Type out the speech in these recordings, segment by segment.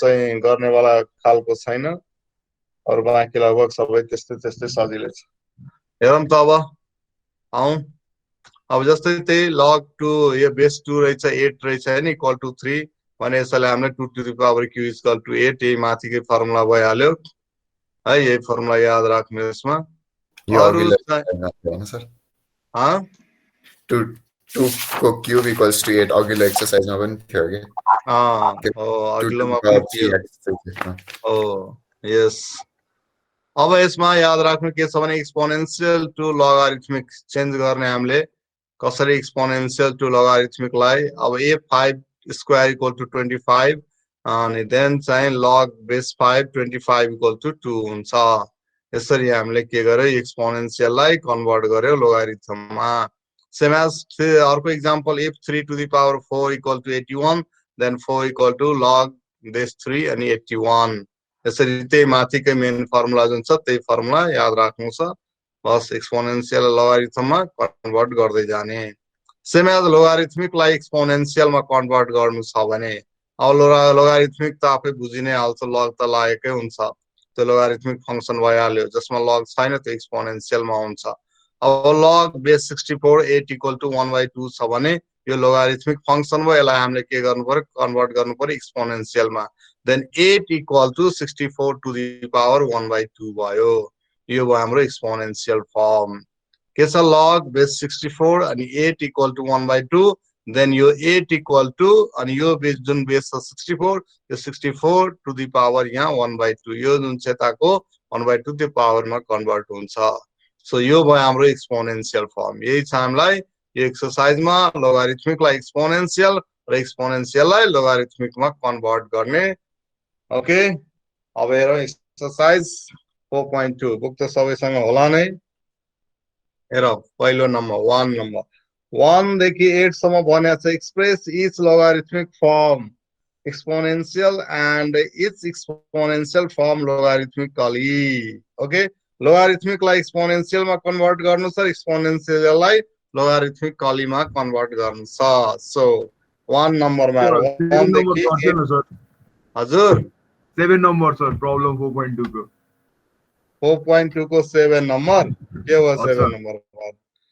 चाहिँ गर्नेवाला खालको छैन अरु बाँकी लगभग सबै त्यस्तै त्यस्तै सजिलै छ हेरौँ त आउँ अब जस्तै त्यही log 2 यो बेस 2 रहेछ 8 रहेछ हैन इक्वल टु 3 भने यसैले हामीले 2 to the power q equal to 8 यही माथिकै फर्मुला भइहाल्यो है यही फर्मुला याद राख्नु यसमा अरु हैन सर ह 2 को क्यूब इक्वल्स टु 8 अघिल्लो एक्सरसाइजमा पनि थियो के हो अघिल्लोमा पनि थियो हो यस अब यसमा याद राख्नु के छ भने एक्सपोनेन्शियल टु लोगारिथमिक चेन्ज गर्ने हामीले कसरी एक्सपोनेन्शियल टु लोगारिथमिक लाई अब a5 स्क्वायर इक्वल टु 25 अनि देन चाहिँ log बेस 5 25 इक्वल टु 2 हुन्छ यसरी हामीले के गर्यो एक्सपोनेन्शियल लाई कन्भर्ट गर्यो लोगारिथममा सेम एज अर्को example f3 to the power 4 equal to 81 then 4 equal to log base 3 अनि 81 यसरी त्यही माथिकै मेन फर्मुला जुन छ त्यही फर्मुला याद राख्नु छ बस एक्सपोनेन्शियल लोगारिथममा कन्भर्ट गर्दै जाने सेम एज लोगारिथमिक लाई एक्सपोनेन्शियल मा कन्भर्ट गर्नु छ भने अब लोगारिथमिक त आफै बुझि नै हाल्छ लग त लागेकै हुन्छ त्यो लोगारिथमिक फंक्सन भइहाल्यो जसमा लग छैन त्यो एक्सपोनेन्शियल मा हुन्छ अब log बेस 64 8 इक्वल टु 1/2 छ भने यो लोगारिथमिक फंक्सन भयो यसलाई हामीले के गर्नु पर्यो कन्भर्ट गर्नु पर्यो एक्सपोनेन्शियल मा then 8 equal to 64 to the power 1/2 भयो यो भयो हाम्रो एक्सपोनेन्शियल फर्म के छ log बेस 64 अनि 8 equal to 1/2 then यो 8 equal to अनि यो बेस जुन बेस छ 64 यो 64 to the power यहाँ 1/2 यो जुन चेताको 1/2 त्यो पावर मा कन्भर्ट हुन्छ सो यो भयो हाम्रो एक्सपोनेन्शियल फर्म यही छ हामीलाई यो एक्सरसाइज मा लोगारिथमिक लाई एक्सपोनेन्शियल र एक्सपोनेन्शियल लाई लोगारिथमिक मा कन्भर्ट गर्ने ओके अब हेरौँ एक्सरसाइज 4.2 बुक त सबैसँग होला नै हेर पहिलो नम्बर 1 देखि 8 सम्म भनेको छ express each logarithmic form exponential and its exponential form logarithmically okay logarithmic लाई exponential मा कन्भर्ट गर्नु छ exponential लाई logarithmically मा कन्भर्ट गर्नु छ सो 1 नम्बरमा 1 देखि 8 हजुर 7 नम्बर सर प्रब्लम 4.2 को 4.2 को 7 नम्बर के हो 7 नम्बर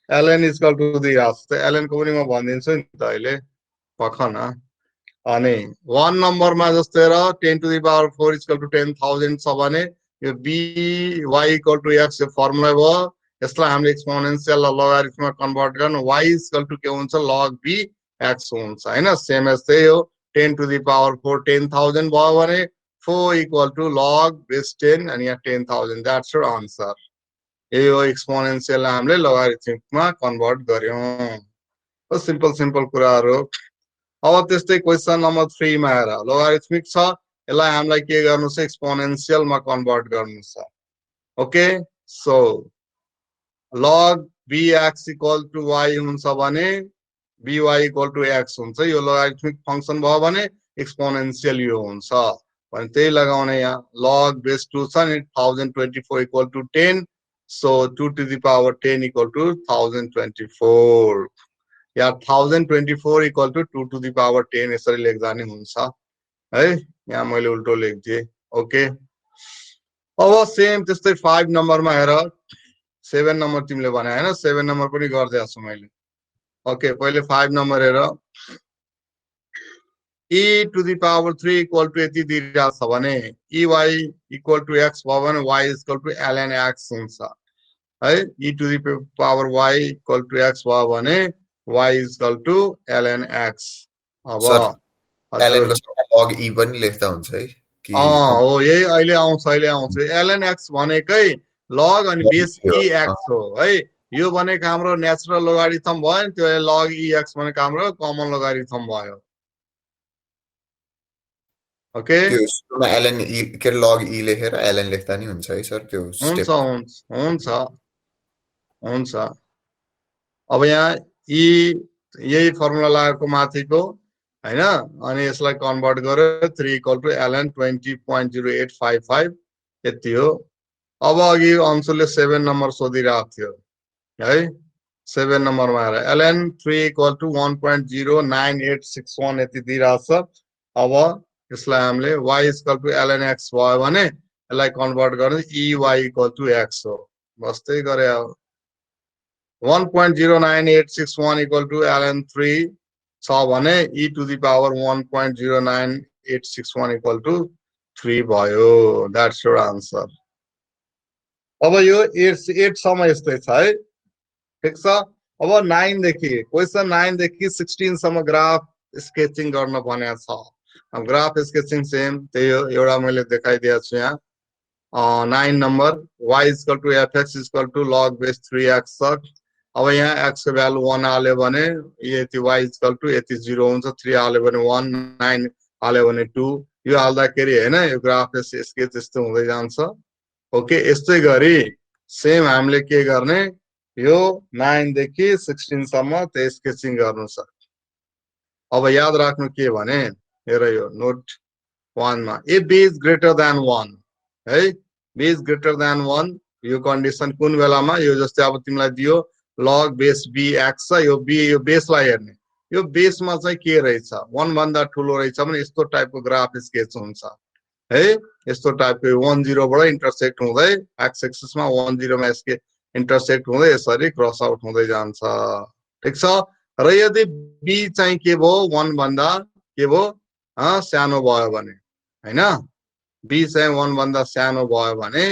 ln इक्वल टु दिइराछ त ln को पनि म भनिदिन्छु नि त अहिले पखन अनि 1 नम्बरमा जस्तै र 10 to the power 4 equal to 10000 छ भने यो b y equal to x यो फर्मुला भयो यसलाई हामीले एक्सपोनेन्शियल र लोगारिथममा कन्भर्ट गर्नु y इक्वल टु के हुन्छ log b x हुन्छ हैन सेम एज त्यही हो 10 टु द पावर 4 10000 भयो भने 4 इक्वल टु log बेस 10 अनि यहाँ 10000 दैट्स योर आन्सर यही हो एक्सपोनेन्शियल हामीले लोगारिथममा कन्भर्ट गर्यौं सिम्पल कुराहरु अब त्यस्तै क्वेशन नम्बर 3 मा हेर लोगारिथमिक छ यसलाई हामीलाई के गर्नु छ एक्सपोनेन्शियल मा कन्भर्ट गर्नु छ okay so log bx equal to y हुन्छ भने by इक्वल टु x हुन्छ यो लोगारिथमिक फंक्सन भयो भने एक्सपोनेन्शियल यो हुन्छ भने त्यही लगाउने यहाँ log बेस 2 छ नि 1024 equal to 10 so 2 to the power 10 equal to 1024 या 1024 equal to 2 to the power 10 यसरी लेख्दा नि हुन्छ है यहाँ मैले उल्टो लेख्दिए ओके अब सेम त्यस्तै 5 नम्बरमा हेर 7 नम्बर तिमीले भने हैन 7 नम्बर पनि गर्दै आछु मैले ओके पहिले 5 नम्बर हेर e to the power 3 equal to यति दिइरा छ भने ey इक्वल टु x भयो भने y equal to ln x हुन्छ है e to the power y equal to x भयो भने y equal to ln x अब ln को log e पनि लेख्दा हुन्छ है कि हो यही अहिले आउँछ ln x भनेकै log अनि बेस e x हो है यो भनेको हाम्रो नेचुरल लोगारिथम भयो नि त्यो log e x भनेको हाम्रो कमन लोगारिथम भयो ओके त्यो सुरुमा ln e के log e लेखेर ln लेख्दा नि हुन्छ है सर त्यो स्टेप हुन्छ अब यहाँ e यही फर्मुला लगाएको माथिको हैन अनि यसलाई कन्भर्ट गरेर 3 इक्वल टु ln 20.0855 यति हो अब अघि अंशुले 7 नम्बर सोधिरहेको थियो है 7 नम्बरमा हेर ln 3 इक्वल टु 1.09861 यति दिइरहेछ अब यसलाई हामीले y equal to ln x भयो भने यसलाई कन्भर्ट गर्ने ey इक्वल टु x हो बस्तै गरे अब 1.09861 इक्वल टु ln 3 छ भने e to the power 1.09861 equal to 3 भयो द्याट्स योर आन्सर अब यो 8 सम्म यस्तै छ है ठीक छ अब 9 देखि क्वेशन 9 देखि 16 सम्म ग्राफ स्केचिङ गर्न भनेको छ अब ग्राफ स्केचिङ सेम त्यही हो एउटा मैले देखाइदिएको छु यहाँ 9 number y equal to fx equal to log base 3x अब यहाँ x को भ्यालु 1 हाल्यो भने यति y इक्वल टु यति 0 हुन्छ 3 हाल्यो भने 1 9 हाल्यो भने 2 यो हाल्दाखेरि हैन यो ग्राफ स्केच यस्तो हुँदै जान्छ ओके यस्तै गरी सेम हामीले के गर्ने यो 9 देखि 16 सम्म त्यो स्केचिङ गर्नु छ अब याद राख्नु के भने हेर यो नोट 1 मा ए b इज ग्रेटर देन 1 है b इज ग्रेटर देन 1 यो कन्डिसन कुन बेलामा यो जस्तै अब तिमीलाई दियो log base bx यो b यो बेसलाई हेर्ने यो बेसमा चाहिँ के रहेछ 1 भन्दा ठुलो रहेछ भने यस्तो टाइपको ग्राफ स्केच हुन्छ है यस्तो टाइपको 1 0 बाट इन्टरसेक्ट हुँदै x एक्सिस मा 1 0 मा यसको इन्टरसेक्ट हुँदै यसरी क्रस आउट हुँदै जान्छ ठीक छ र यदि b चाहिँ के भयो 1 भन्दा के भयो सानो भयो भने हैन b चाहिँ 1 भन्दा सानो भयो भने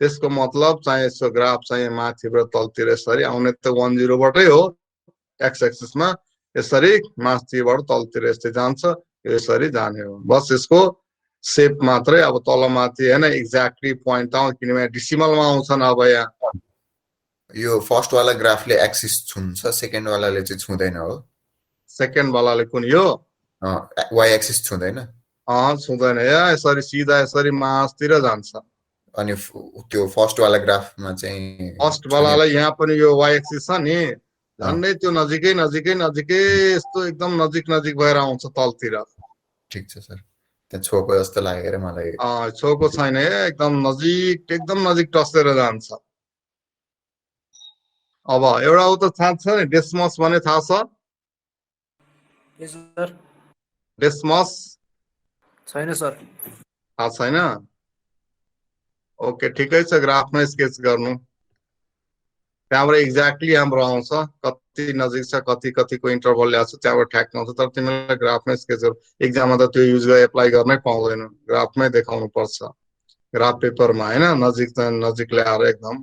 त्यसको मतलब चाहिँ यसको ग्राफ चाहिँ माथिबाट तलतिर यसरी आउने त 1 0 बाटै हो x एक्सिस मा यसरी माथिबाट तलतिर यस्तै जान्छ यसरी जाने हो बस यसको शेप मात्रै अब तल माथि हैन एक्ज्याक्टली प्वाइन्ट आउँछ किनभने डेसिमल मा आउँछ अब यहाँ यो फर्स्ट वाला ग्राफले एक्सिस छुन्छ सेकेन्ड वालाले चाहिँ छुँदैन हो सेकेन्ड वालाले कुन यो y एक्सिस छुँदैन छुँदैन यसरी सिधा यसरी मासतिर जान्छ अनि त्यो फर्स्ट वाला ग्राफमा चाहिँ फर्स्ट वालालाई यहाँ पनि यो y एक्सिस छ नि झन्डै त्यो नजिकै नजिकै नजिकै यस्तो एकदम नजिक नजिक भएर आउँछ तलतिर ठीक छ सर त्यहाँ छोको जस्तो लागेर मलाई छोको छैन एकदम नजिक टसेर जान्छ अब एउटा उ त थाहा छ नि डेसमस भने थाहा छ यस सर डेसमस छैन सर थाहा छैन ओके ठिकै छ ग्राफमा स्केच गर्नु त्यहाँबाट एक्ज्याक्टली हाम्रो आउँछ कति नजिक छ कतिको इन्टरभल ल्याएको छ त्यहाँबाट ठ्याक्क आउँछ तर तिमीलाई ग्राफमा स्केच गर्नु एक्जाममा त त्यो युज एप्लाई गर्नै पाउँदैन ग्राफमै देखाउनु पर्छ ग्राफ पेपरमा हैन नजिक ल्याएर एकदम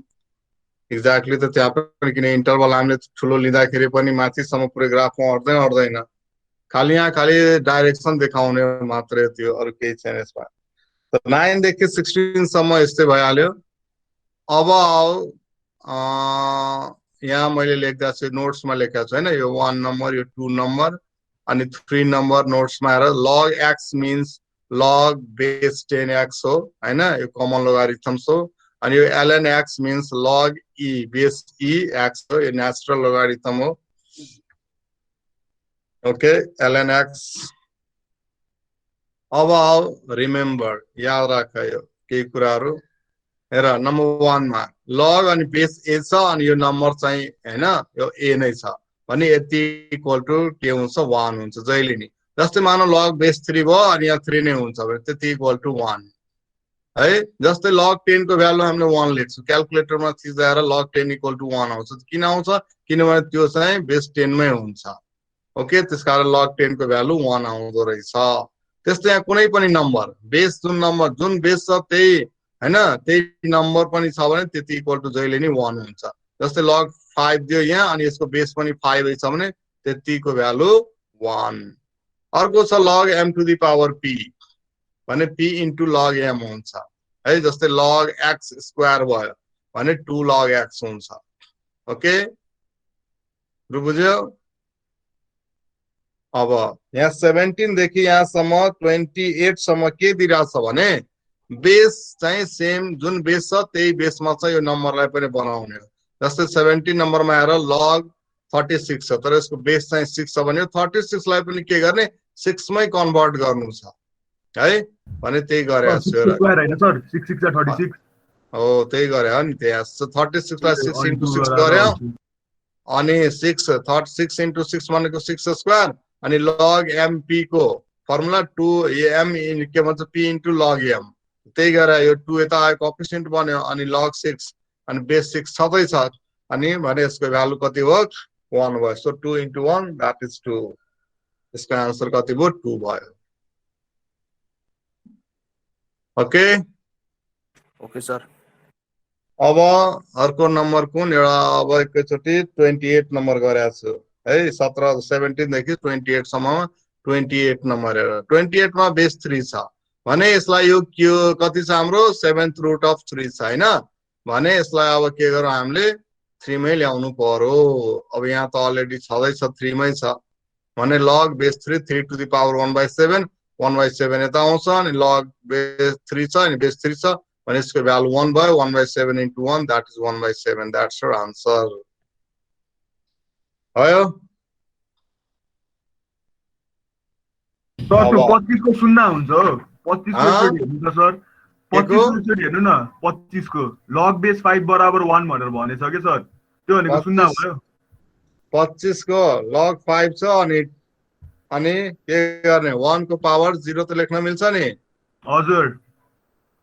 एक्ज्याक्टली त त्यहाँ पनि किन इन्टरभल हामीले ठुलो लिँदाखेरि पनि माथिसम्म पुरै ग्राफमा अट्दैन खाली यहाँ खाली डाइरेक्सन देखाउने मात्रै त्यो अरु केही छैन यसमा 9 देखि 16 सम्म यस्तै भइहाल्यो अब यहाँ मैले लेख्दा छु नोट्समा लेखेको छु हैन यो 1 नम्बर यो 2 नम्बर अनि 3 नम्बर नोट्समा हेर log x means log base 10x हो हैन यो कमन लोगारिथम्स हो अनि यो ln x means log e base e x हो यो नेचुरल लोगारिथम हो ओके ln x अब रिमेम्बर याद राख यो केही कुराहरु हेर नम्बर 1 मा log अनि बेस a छ अनि यो नम्बर चाहिँ हैन यो a नै छ भने यति इक्वल टु के हुन्छ 1 हुन्छ जहिले नि जस्तै मानौ log बेस 3 भयो अनि यहाँ 3 नै हुन्छ भने त्यति इक्वल टु 1 है जस्तै log 10 को भ्यालु हामीले 1 लेख्छौं क्याल्कुलेटरमा थिच्दा log 10 इक्वल टु 1 आउँछ किन आउँछ किनभने त्यो चाहिँ बेस 10 मै हुन्छ ओके त्यसकारण log 10 को भ्यालु 1 आउँदो रहेछ त्यस्तै यहाँ कुनै पनि नम्बर बेस जुन बेस छ त्यही हैन त्यही नम्बर पनि छ भने त्यति इक्वल टु जहिले नि 1 हुन्छ जस्तै log 5 दियो यहाँ अनि यसको बेस पनि 5 छ भने त्यतिको भ्यालु 1 अर्को छ log m to the power p भने p इन्टु log m हुन्छ है जस्तै log x स्क्वायर भयो भने 2 log x हुन्छ ओके बुझ्यो अब यहाँ 17 देखि यहाँसम्म 28 सम्म के दिइरा छ भने बेस चाहिँ सेम जुन बेस छ त्यही बेसमा चाहिँ यो नम्बरलाई पनि बनाउने हो जस्तै 17 नम्बरमा आएर log 36 छ तर यसको बेस चाहिँ 6 छ भने 36 लाई पनि के गर्ने 6 मै कन्भर्ट गर्नु छ है भने त्यही गरे स्क्वायर हैन सर 6 6 36 हो त्यही गरे हो नि त्यहाँ 36 लाई 6 इन्टु 6 गर्यो अनि 6 36 इन्टु 6 भनेको 6 स्क्वायर अनि log mp को फर्मुला 2m के भन्छ p into log m, त्यही गरेर यो 2 यता आयो कोएफिसिएन्ट बन्यो अनि log 6 अनि बेस 6 छँदै छ अनि भने यसको भ्यालु कति हो 1 भयो. So 2 into 1 that is 2. यसको आन्सर कति भयो 2 भयो. Okay okay sir. अब अर्को नम्बर कुन एउटा अब एकैचोटी 28 नम्बर गरेको छु है 17 देखि 28 सम्ममा 28 नम्बर हेर 28 मा बेस 3 छ भने यसलाई यो के कति छ हाम्रो 7th root of 3 छ हैन भने यसलाई अब के गरौँ हामीले 3 मै ल्याउनु पर्यो. अब यहाँ त अलरेडी छदै छ 3 मै छ भने log base 3 3 to the power 1/7 1/7 यता आउँछ अनि log base 3 छ अनि base 3 छ भने यसको भ्यालु 1 भयो 1/7 into 1 that is 1/7. That's your answer. भयो सर त्यो 25 को शून्य हुन्छ हो 25 को हाँ? एकचोटी हेर्नु त सर 25 को एकचोटी हेर्नु न 25 को log base 5 बराबर 1 भनेर भनेछ के सर त्यो भनेको शून्य भयो 25 को log 5 छ अनि के गर्ने 1 को पावर 0 त लेख्न मिल्छ नि हजुर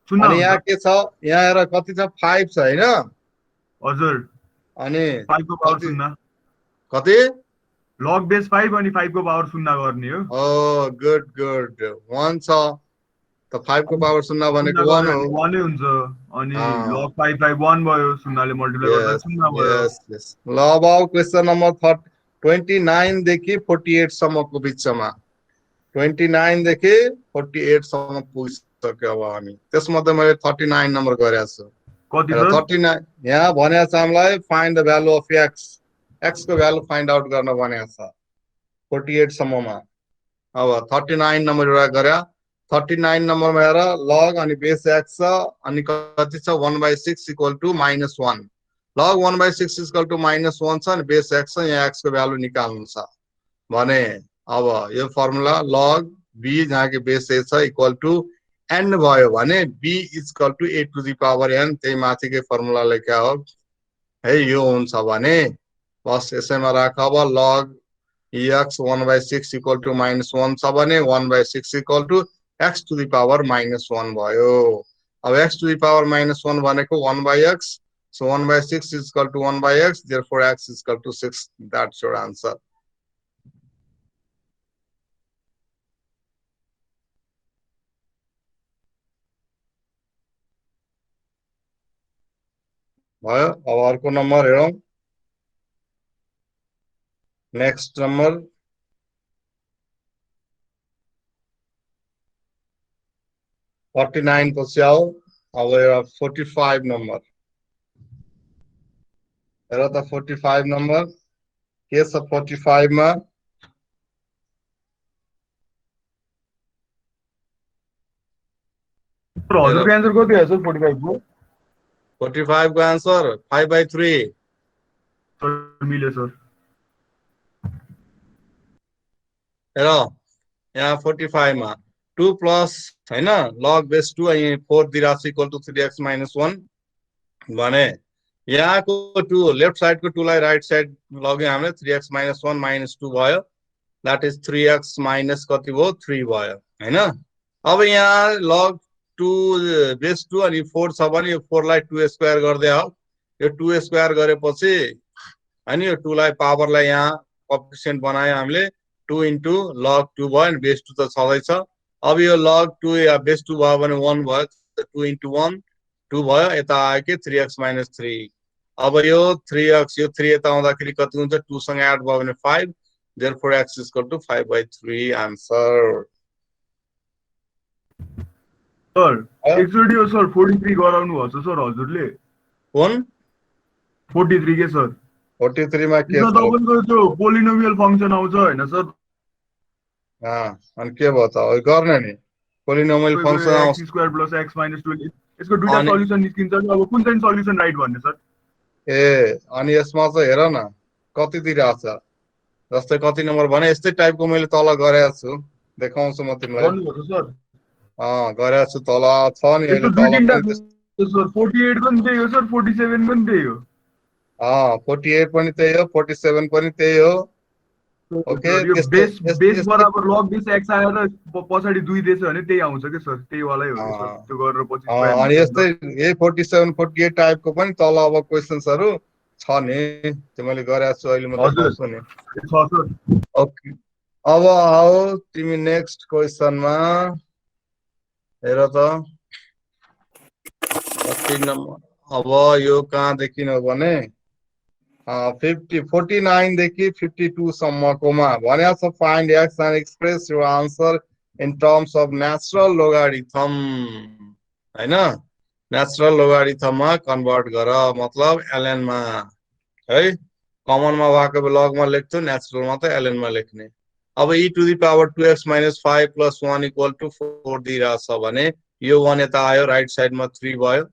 शून्य अनि यहाँ के छ यहाँ हेर कति छ 5 छ हैन हजुर अनि 5 को पावर शून्य कति log base 5 अनि 5 को पावर शून्य गर्ने हो. ओ गुड 1 छ त 5 को पावर शून्य भनेको 1 हो 1 नै हुन्छ अनि log 5 5 1 भयो शून्यले मल्टिप्लाई गर्दा शून्य भयो. यस ल अब क्वेशन नम्बर 29 देखि 48 सम्मको बिचमा 29 देखि 48 सम्म पुगिसक्यो अब हामी त्यसमध्ये मैले 39 नम्बर गरेको छु कति र सर 39 यहाँ भनेको छ हामीलाई find the value of x को भ्यालु फाइन्ड आउट गर्न भनेको छ 48 सम्ममा. अब 39 नम्बर एउटा गरे 39 नम्बरमा हेर log अनि बेस x छ अनि कति छ 1/6 equal to -1 log 1/6 equal to -1 छ अनि बेस x छ यहाँ x को भ्यालु निकाल्नु छ भने अब यो फर्मुला log b जहाँ कि बेस a छ इक्वल टु n भयो भने b equal to a to the power n त्यही माथिकै फर्मुला लेख्या हो है यो हुन्छ भने बस यसैमा राख. अब log x 1/6 इक्वल टु -1 छ भने 1/6 equal to x to the power -1 भयो. अब x टु द पावर -1 भनेको 1/x. So 1/6 is equal to 1/x. Therefore, x is equal to 6. That's your answer. भयो अब अर्को नम्बर हेरौं नेक्स्ट नम्बर $49 पछि आओ अब 45 नम्बर हेर त 45 नम्बर के छ 45 मा हजुरको आन्सर कति आयो सर 45 को 45 को आन्सर 5/3 सर मिल्यो सर हेर यहाँ 45 मा 2 प्लस हैन log base 2 अनि 4 दिइराछ इक्वल टु 3x - 1 भने यहाँको 2 लेफ्ट साइड को 2 लाई राइट साइड लग्यो हामीले 3x - 1 - 2 भयो दैट इज 3x माइनस कति भयो 3 भयो हैन. अब यहाँ log 2 बेस 2 अनि 4 छ भने यो 4 लाई 2 स्क्वायर गर्दै हो यो 2 स्क्वायर गरेपछि अनि यो 2 लाई पावरलाई यहाँ कोएफिसिएन्ट बनायो हामीले 2 into log 2 भयो अनि बेस 2 त छँदै छ. अब यो log 2 या बेस 2 भयो भने 1 भयो 2 into 1 2 भयो यता आयो के 3x - 3 अब यो 3x यो 3 यता आउँदाखेरि कति हुन्छ 2 सँग एड भयो भने 5 therefore x is equal to 5/3 answer. Sir एकचोटी हो सर 43 गराउनु भन्छ सर हजुरले कुन 43 के सर 43 मा के छ तपाईको त्यो पोलिनोमियल फंक्सन आउँछ हैन सर अनि के भयो त गर्ने नि पोलिनोमियल फंक्सन आउँछ x² + x - 2 यसको दुईटा सल्युसन निस्किन्छ अब कुन चाहिँ सल्युसन राइट भन्ने सर ए अनि यसमा चाहिँ हेर न कति दिइराछ जस्तै कति नम्बर भने यस्तै टाइपको मैले तल गरेको छु देखाउँछु म तिमीलाई भन्नुहुन्छ सर गरेको छु तल छ नि अहिले तल सर 48 पनि त्यही हो सर 47 पनि त्यही हो 48 पनि त्यही हो 47 पनि त्यही हो ओके यो बेस बराबर लग बेस x आएर पछाडि 2 दिएछ भने त्यही आउँछ के सर, त्यही वालै हो के सर, त्यो गरेर पछि स्क्वायर अनि हुन्छ यस्तै यही 47 48 टाइपको पनि तल अब क्वेशन्सहरु छ नि, त्यो मैले गरेको छु अहिले मात्रै हजुर गर्छु नि। छ सर। ओके, अब आऊ तिमी नेक्स्ट क्वेशनमा हेर त कति नम्बर। अब यो कहाँदेखि हो भने 49 देखि 52 सम्मकोमा भनेको छ find x and express your answer in terms of natural logarithm हैन, नेचुरल लोगारिथममा कन्भर्ट गर, मतलब ln मा है, कमनमा भएको लगमा लेख्छु, नेचुरलमा त ln मा लेख्ने। अब e to the power 2x - 5 + 1 = 4 दिइरहेछ भने यो 1 यता आयो, राइट साइडमा 3 भयो।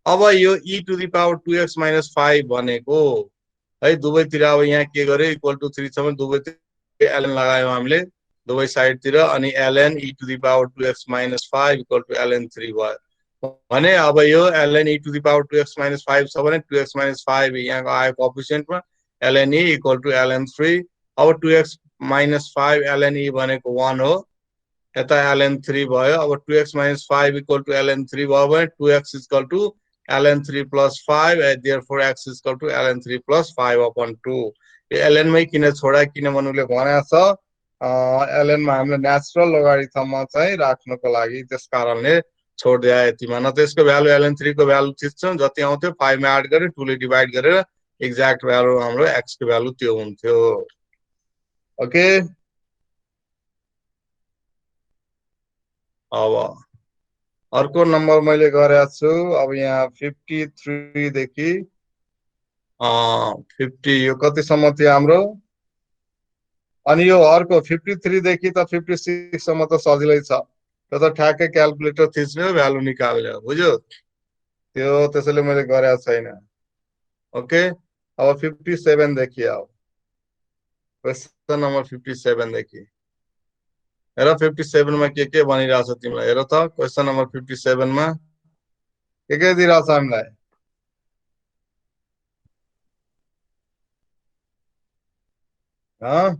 अब यो e to the power 2x - 5 भनेको है दुवैतिर अब यहाँ के गर्यो इक्वल टु 3 छ भने दुवैतिर ln लगायौं हामीले दुवै साइडतिर, अनि ln e to the power 2x - 5 = ln 3 भयो भने अब यो ln e to the power 2x - 5 छ भने 2x - 5 यहाँको आयो कोएफिसिएन्टमा, ln e = ln 3। अब 2x - 5 ln e भनेको 1 हो, यता ln 3 भयो। अब 2x - 5 = ln 3 भयो भने 2x = ln 3 + 5 and therefore x = ln 3 + 5/2। यो ln मै किन छोडा, किनभने उले भनेको छ ln मा हामीले नेचुरल लोगारिथममा चाहिँ राख्नको लागि, त्यसकारणले छोड्दिया यतिमा। न त यसको भ्यालु ln 3 को भ्यालु थिच्छौं, जति आउँथ्यो 5 मा एड गरे 2 ले डिवाइड गरेर एक्ज्याक्ट भ्यालु हाम्रो x को भ्यालु त्यो हुन्थ्यो। ओके, अब अर्को नम्बर मैले गरेको छु। अब यहाँ 53 देखि 50 यो कतिसम्म थियो हाम्रो, अनि यो अर्को 53 देखि त 56 सम्म त सजिलै छ, त्यो त ठ्याक्कै क्याल्कुलेटर थिच्ने हो, भ्यालु निकाल्ने हो, बुझ्यो, त्यो त्यसैले मैले गरेको छैन। ओके, अब 57 देखि आओ, क्वेशन नम्बर 57 देखि हेर 57 मा के भनिरहेछ तिमीलाई, हेर त क्वेशन नम्बर 57 मा के दिइरहेछ हामीलाई। हाँ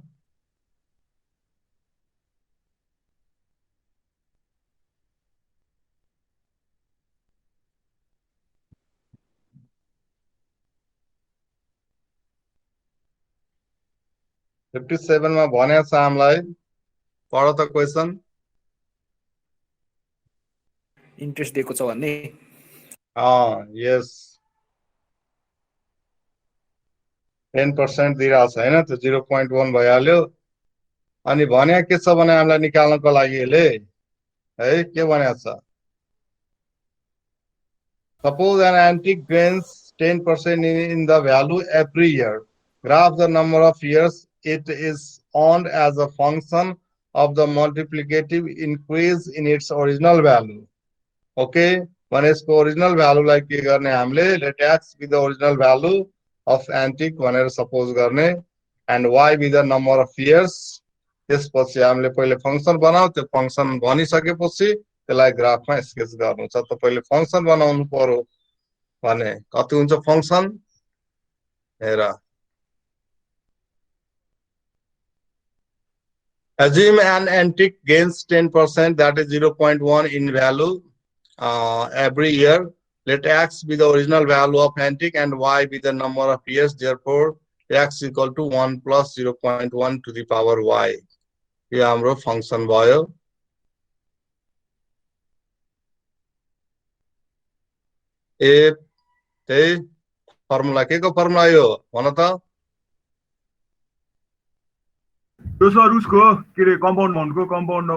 57 मा भनेको छ हामीलाई, पढ त क्वेशन। इन्ट्रेस्ट दिएको छ भन्ने। यस 10% दिइरहेछ हैन, त्यो 0.1 भइहाल्यो। अनि भने के छ भने हामीलाई निकाल्नको लागि यसले है के भनेको छ, suppose an antique gains 10% in the value every year. Graph the number of years it is owned as a function of the multiplicative increase in its original value. Okay, भने यसको ओरिजिनल भ्यालुलाई के गर्ने हामीले, let x be the original value of antique भनेर suppose गर्ने, and y be the number of years। त्यसपछि हामीले पहिले फंक्सन बनाऊ, त्यो फंक्सन भनिसकेपछि त्यसलाई ग्राफमा स्केच गर्नु छ। त पहिले फंक्सन बनाउनु पर्यो भने कति हुन्छ फंक्सन, हेर assume an antique gains 10%, that is 0.1 in value every year. Let x be the original value of antique and y be the number of years, therefore x = 1 + 0.1 to the power y। यो हाम्रो function भयो। ए त्यही formula, के को formula यो भन त। त्यो सर उसको के रे कम्पाउन्ड बाउन्डको कम्पाउन्ड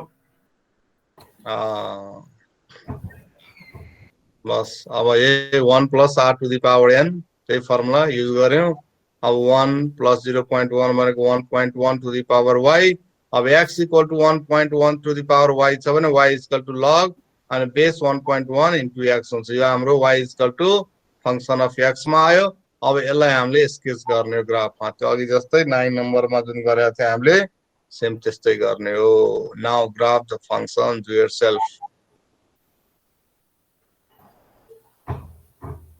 प्लस, अब ये 1 + r to the power n, त्यही फर्मुला युज गर्यौं। अब 1 + 0.1 भनेको 1.1 to the power y। अब x = 1.1 to the power y छ भने y = log अनि बेस 1.1 into x हुन्छ। यो हाम्रो y = फंक्सन अफ x मा आयो। अब यसलाई हामीले स्केच गर्ने ग्राफमा, त्यो अघि जस्तै 9 नम्बरमा जुन गरेको थियो हामीले सेम त्यस्तै गर्ने हो। Now graph the function to yourself.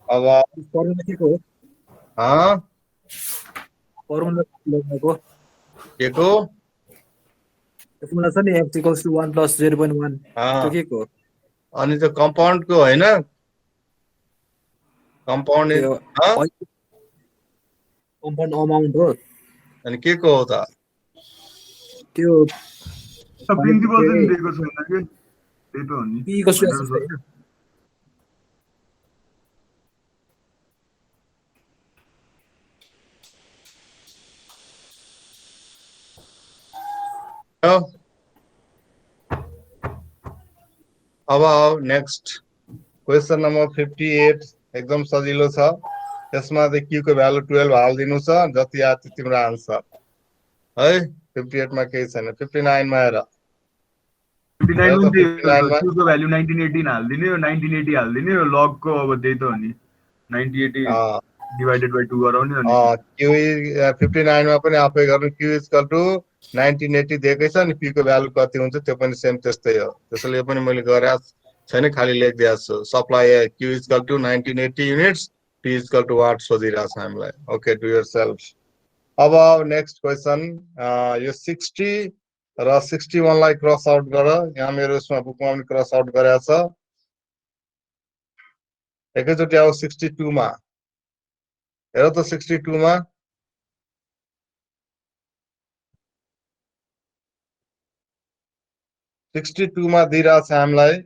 अब फर्मुला के को हो? फर्मुला लेख्नुको के को फर्मुला छ नि x equals to 1 plus 0.1 त्यो के को अनि त्यो कम्पाउन्डको हैन कम्पाउन्ड त्यो कम्पाउन्ड अमाउन्ट हो अनि के को हो त त्यो प्रिन्सिपल चाहिँ दिएको छैन के त्यही त हो नि p equals to s हैन अब नेक्स्ट क्वेसन नम्बर 58 एकदम सजिलो छ त्यसमा चाहिँ q को भ्यालु 12 हाल्दिनु छ जति आयो त्यो तिम्रो आन्सर है 58 मा केही छैन 59 मा हेर 59 मा मा q को भ्यालु 1918 हाल्दिने 1980 हाल्दिने log को अब त्यही त हो नि 1980 डिवाइडेड बाइ 2 गराउने अनि q 59 मा पनि आफै गर्नु q इक्वल टु 1980 दिएकै छ नि p को भ्यालु कति हुन्छ त्यो पनि सेम त्यस्तै हो त्यसैले यो पनि मैले गरे छैन खाली लेखिदिएको छु supply q equal to 1980 units p equal to watt सोधिरहेको छ हामीलाई ओके डु योर सेल्फ अब नेक्स्ट क्वेसन यो 60 र 61 लाई क्रस आउट गर यहाँ मेरो यसमा बुकमा पनि क्रस आउट गरेको छ एकैचोटि अब 62 मा हेर त 62 मा दिइरहेछ हामीलाई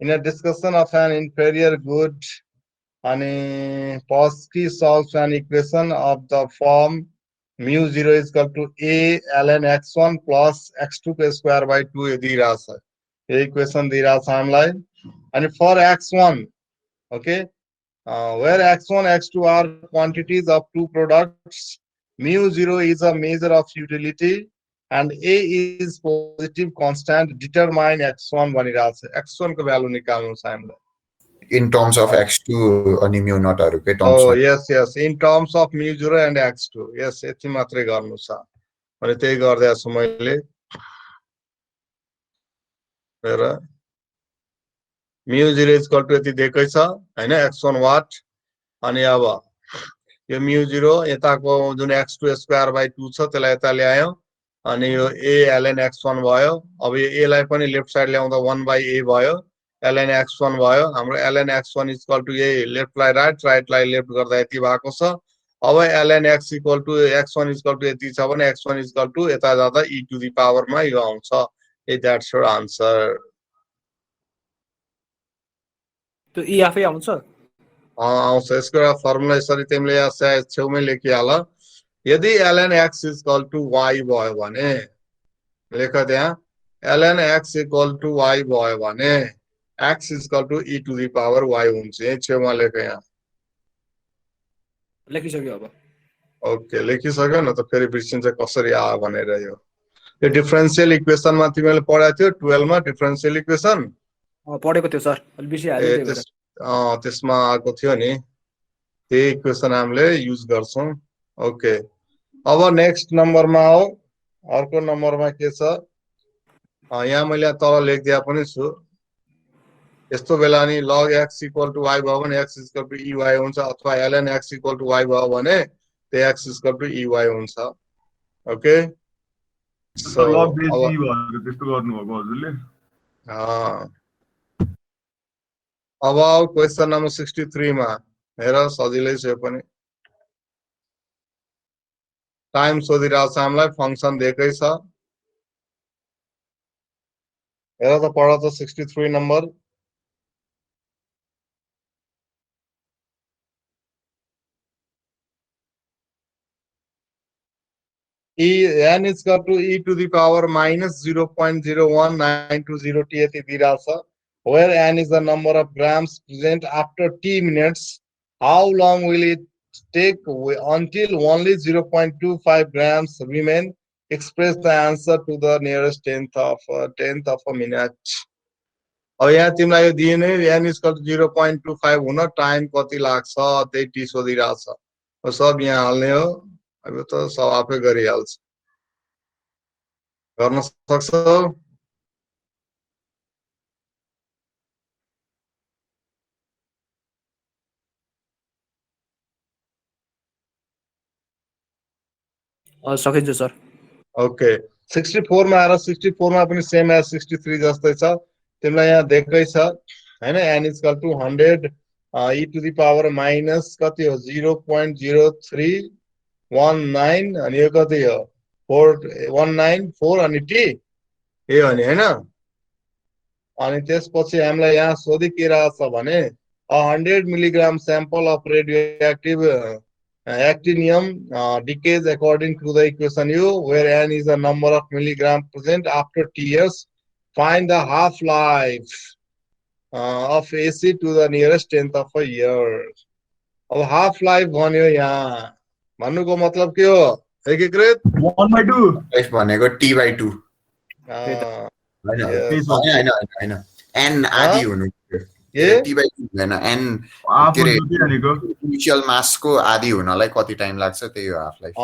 in a discussion of an inferior good अनि Posky solves an equation of the form mu 0 is equal to a ln x1 plus x2 को square by 2 दिइरहेछ यो इक्वेसन दिइरहेछ हामीलाई अनि for x1 okay where x1 x2 are quantities of two products mu 0 is a measure of utility and a is positive constant determine x1 भनिरहेछ x1 को value निकाल्नु छ हामीलाई in terms of x2 अनि mu naught हरु के terms oh yes in terms of mu 0 and x2 yes यति मात्रै गर्नु छ अनि त्यही गर्दै छु मैले हेर mu 0 इक्वल टु यति दिएकै छ हैन x1 वाट अनि अब यो mu 0 यताको जुन x2 स्क्वायर बाइ 2 छ त्यसलाई यता ल्यायो अनि यो a ln x1 भयो अब यो a लाई पनि लेफ्ट साइड ल्याउँदा 1 बाइ a भयो ln x1 भयो हाम्रो ln x1 equal to a left लाई राइट लाई लेफ्ट गर्दा यति भएको छ अब ln x equal to x1 equal to यति छ भने x1 इक्वल टु यता जाँदा e टु द पावर मा यो आउँछ ए दैट्स योर आन्सर त्यो e आफै आउँछ आउँछ यसको फर्मुला यसरी तिमीले यहाँ छेउमै लेखिहाल यदि ln x equal to y भयो भने लेख त्यहाँ ln x equal to y भयो भने x equal to e to the power y हुन्छ यही छेउमा लेख यहाँ लेखिसक्यो अब ओके लेखिसक्यो न त फेरि बिर्सिन्छ कसरी आयो भनेर यो डिफरेन्शियल इक्वेसनमा तिमीले पढाएको थियो 12 मा डिफरेन्शियल इक्वेसन पढेको थियो सर अलि बिर्सिहाल्यो त्यही भएर त्यसमा आएको थियो नि त्यही इक्वेसन हामीले युज गर्छौं ओके अब नेक्स्ट नम्बरमा हो अर्को नम्बरमा के छ यहाँ मैले तल लेखिदिया पनि छु यस्तो बेला नि log x equal to y भयो भने x इक्वल टु ey हुन्छ अथवा ln x equal to y भयो भने त्यो x इक्वल टु ey हुन्छ okay so log base e भनेर त्यस्तो गर्नु भएको हजुरले अब क्वेशन नम्बर 63 मा हेर सजिलै छ यो पनि टाइम सोधिरहेको छ हामीलाई फंक्सन दिएकै छ हेर त पढ त 63 number n is equal to e to the power minus 0.01920 t यति दिइरहेको छ where n is the number of grams present after t minutes how long will it take until only 0.25 grams remain express the answer to the nearest tenth of a minute अब यहाँ तिमीलाई यो दिएनै n is equal to 0.25 हुन time कति लाग्छ त्यही t सोधिरहेको छ सब यहाँ हाल्ने हो अब त सब आफै गरिहाल्छ गर्न सक्छौ सकिन्छ सर। ओके 64 मा आएर 64 मा पनि सेम एज 63 जस्तै छ। तिमीलाई यहाँ देख्दै छ हैन n equal to 100 e to the power minus कति हो 0.0319 अनि यो कति हो 4194 अनि t यो अनि हैन। अनि त्यसपछि हामीलाई यहाँ सोधिरहेछ भने 100 milligram sample of radioactive actinium decays according to the equation U, where n is the number of milligram present after t years. Find the half-life of AC to the nearest tenth of a year. अब half-life भन्यो यहाँ भन्नुको मतलब के हो एकीकृत 1/2 life भनेको t/2 हैन हैन n आदि हुनु के t/2 हैन n हाफ हुन्छ भनेको इनिशियल मासको आदि हुनलाई कति टाइम लाग्छ त्यही हो हाफ लाइफ।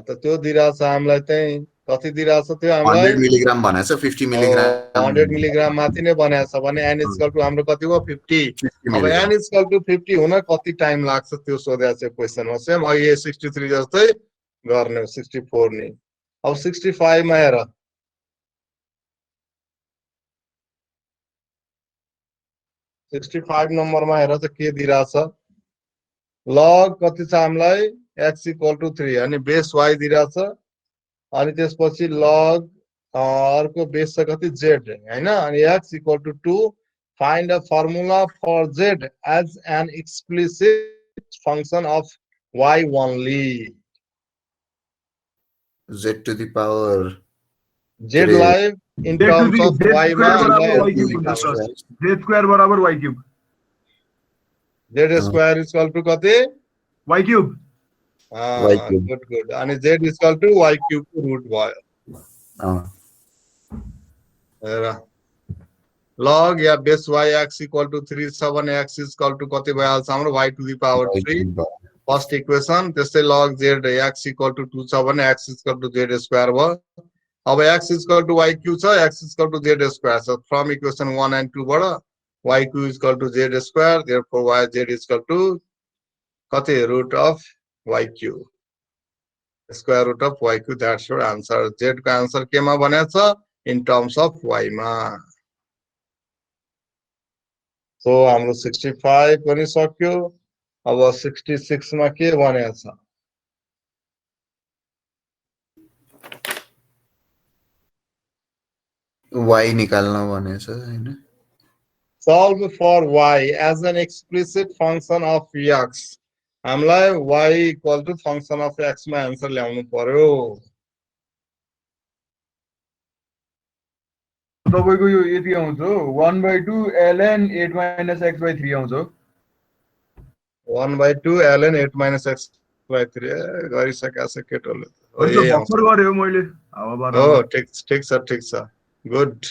त त्यो दिइराछ हामीलाई चाहिँ कति दिइराछ त्यो हामीलाई 100 मिलिग्राम भनेछ 50 मिलिग्राम 100 मिलिग्राम माथि नै बनाएको छ भने n इक्वल टु हाम्रो कति हो 50। अब n इक्वल टु 50 हुन कति टाइम लाग्छ त्यो सोधेको छ क्वेशनमा सेम अहिले 63 जस्तै गर्ने 64 नि। अब 65 मा हेर 65 नम्बरमा हेर त के दिइराछ लग कति छ हामीलाई x इक्वल टु 3 अनि बेस y दिइराछ अनि त्यसपछि लग अर्को बेस छ कति z हैन अनि x equal to 2 find a formula for z as an explicit function of y only z to the power z लाई in terms of y मा z स्क्वायर बराबर y cube z square equal to कति y cube good अनि z equal to y cube को root भयो हेर log या base y x equal to 3 छ भने x इक्वल टु कति भइहाल्छ हाम्रो y to the power 3 first equation. त्यस्तै log z x equal to 2 छ भने x equal to z square भयो। अब x equal to y cube छ x equal to z square छ फ्रम इक्वेसन 1 एन्ड 2 बाट y cube equal to z square therefore y z equal to कति root of y cube square root of y cube that's your answer. z को answer केमा भनेको छ in terms of y मा। So हाम्रो 65 पनि सक्यो। अब 66 मा के भनेको छ y निकाल्न भनेछ हैन। solve for y as an explicit function of x हामीलाई y equal to function of x मा आन्सर ल्याउनु पर्यो। तपाईको यो यति आउँछ 1/2 ln 8 - x/3 आउँछ 1/2 ln 8 - x/3 गरिसकेको छ केटोले भर्खर गर्यो मैले हावा बार हो ठीक छ गुड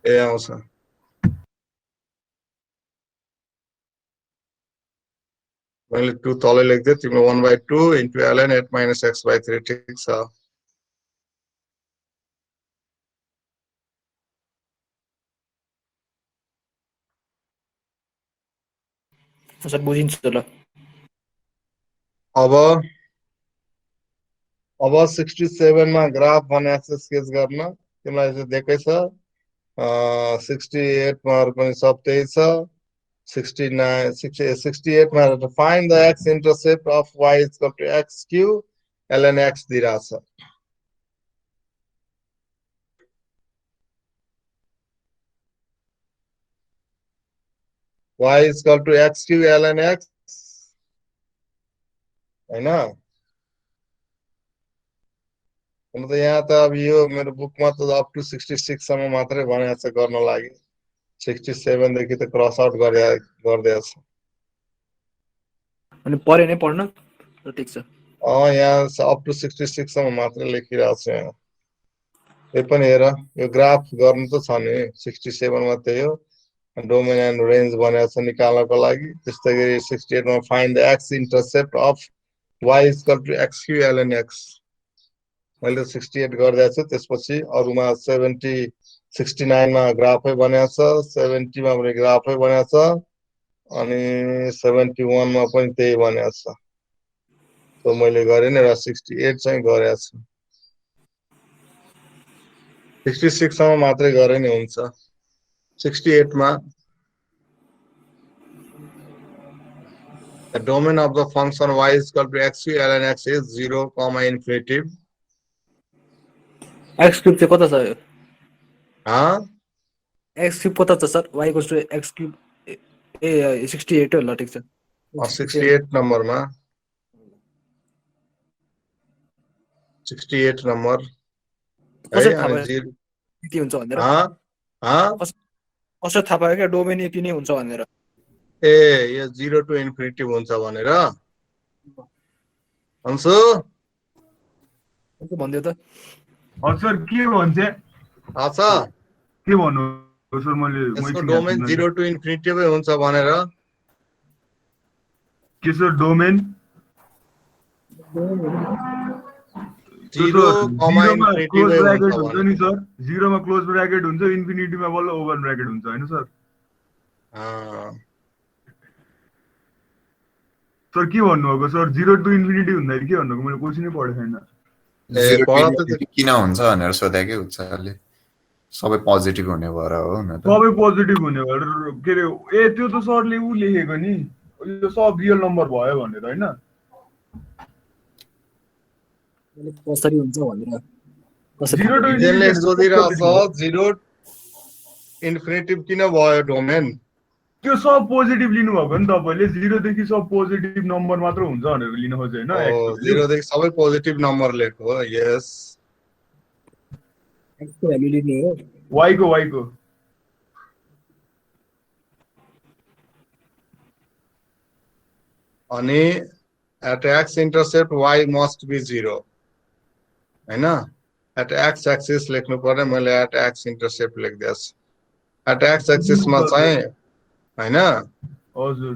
ए आउँछ। मैले 2 तलै लेख्दै तिम्रो 1/2 into ln 8 - x/3 ठीक छ। सर बुझिन्छ ल। अब 67 मा ग्राफ बनाएको छ स्केच गर्न तिमीलाई चाहिँ देखाइ छ 68 मा पनि सब त्यही छ 68 मा find the x intercept of y is equal to x cube ln x दिइराछ। y is equal to x cube ln x हैन। त यहाँ त अब यो मेरो बुकमा त अप टु 66 सम्म मात्रै भनेको छ गर्न लागि 67 देखि त क्रस आउट गर्दैछ। अनि परे नै पढ्न ठीक छ। यहाँ अप टु 66 सम्म मात्रै लेखिरहेको छ यहाँ। यो पनि हेर यो ग्राफ गर्नु त छ नि 67 मा त्यही हो डोमेन एन्ड रेन्ज भनेको छ निकाल्नको लागि। त्यस्तै गरी 68 मा find the x intercept of y is equal to x cube ln x मैले 68 गर्दै छु। त्यसपछि अरुमा 69 मा ग्राफै बनाएको छ 70 मा पनि ग्राफै बनाएको छ अनि 71 मा पनि त्यही बनाएको छ। So मैले गरेँ नि र 68 चाहिँ गरेको छु 66 सम्म मात्रै गरे नि हुन्छ 68 मा the domain of the function y is equal to x ln x is 0, infinitive. x cube चाहिँ कता छ यो हाँ x क्यूब कता छ sir y equals to x cube ए 68 हो ल ठीक छ 68 नंबर मा 68 नंबर है कसरी थाहा अनि भयो जिरो यति हुन्छ भनेर हाँ हाँ कसरी थाहा पायो क्या डोमेन यति नै हुन्छ भनेर ए यो 0 to infinity हुन्छ भनेर अंशु भन्दियो त सर के भन्छ थाहा छ के भन्नु सर मैले यसको डोमेन 0 to infinity मै हुन्छ भनेर के सर डोमेन 0, infinity क्लोज मै ब्रैकेट हुन्छ हुन्छ भनेर नि सर 0 मा क्लोज ब्रैकेट हुन्छ इन्फिनिटी मा बल्ल ओपन ब्रैकेट हुन्छ हैन सर सर के भन्नुभएको सर 0 टु इन्फिनिटी हुँदाखेरि के भन्नुभएको मैले क्वेशनै पढेको छैन 0 to पढ त infinity किन हुन्छ भनेर सोधेकै उच्चले सबै पोजिटिभ हुने भएर हो न त सबै पोजिटिभ हुने भएर के रे ए त्यो त सरले उ लेखेको नि यो सब रियल नम्बर भयो भनेर हैन कसरी हुन्छ भनेर कसरी 0 टु इजनले इन्फिनिटी सोधिरहेछ 0 इन्फिनिटिभ किन भयो डोमेन त्यो सब पोजिटिभ लिनु भएको नि तपाईले 0 देखि सब पोजिटिभ नम्बर मात्र हुन्छ भनेर लिन खोजे हैन ओ 0 देखि सबै पोजिटिभ नम्बर लेखो यस x को भ्यालु लिने हो y को अनि at x intercept y must be 0 हैन at x axis लेख्नु पर्ने मैले at x intercept लेख्दै छु at x axis मा चाहिँ हैन हजुर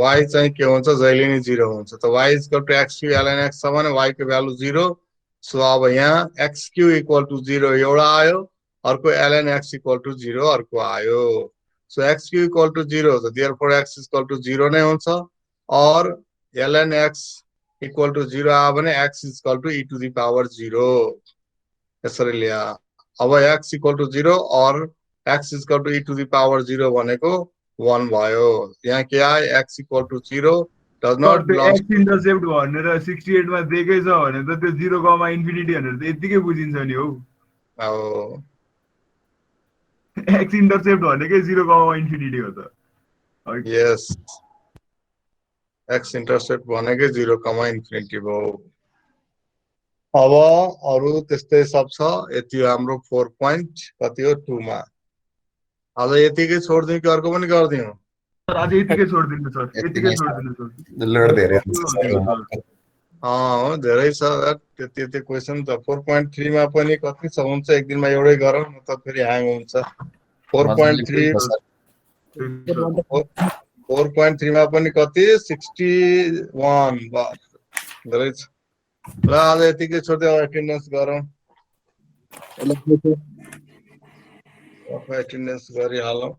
y चाहिँ के हुन्छ जहिले नि 0 हुन्छ त y is equal to x ln x छ भने y को भ्यालु 0 सो अब यहाँ xq equal to 0 एउटा आयो अर्को ln x equal to 0 अर्को आयो so xq equal to 0 so therefore x is equal to 0 नै हुन्छ और ln x equal to 0 आयो भने x is equal to e to the power 0 यसरी ल्या अब x equal to 0 और x is equal to e to the power 0 भनेको 1 भयो यहाँ के आयो x equal to 0 does not belong x intercept भनेर 68 मा दिएकै छ भने त त्यो 0, इन्फिनिटी भनेर त यतिकै बुझिन्छ नि हौ to एक्स इन्टरसेप्ट भनेकै 0, इन्फिनिटी हो त yes x intercept भनेकै 0, इन्फिनिटी भयो अब अरु त्यस्तै सब छ यति हो हाम्रो 4 पॉइंट कति हो 2 मा आज यतिकै छोड्दिनु कि अर्को पनि गर्दिनु सर आज यतिकै छोड्दिनु सर यतिकै छोड्दिनु सर लड धेरै हुन्छ हो धेरै छ त्यति क्वेशन त 4.3 मा पनि कति छ हुन्छ एक दिनमा एउटै गरौँ न त फेरि ह्याङ हुन्छ 4.3 4.3 मा पनि कति 61 धेरै छ ल आज यतिकै छोड्दै एटेन्डेन्स गरौँ एटेन्डेन्स गरिहालौँ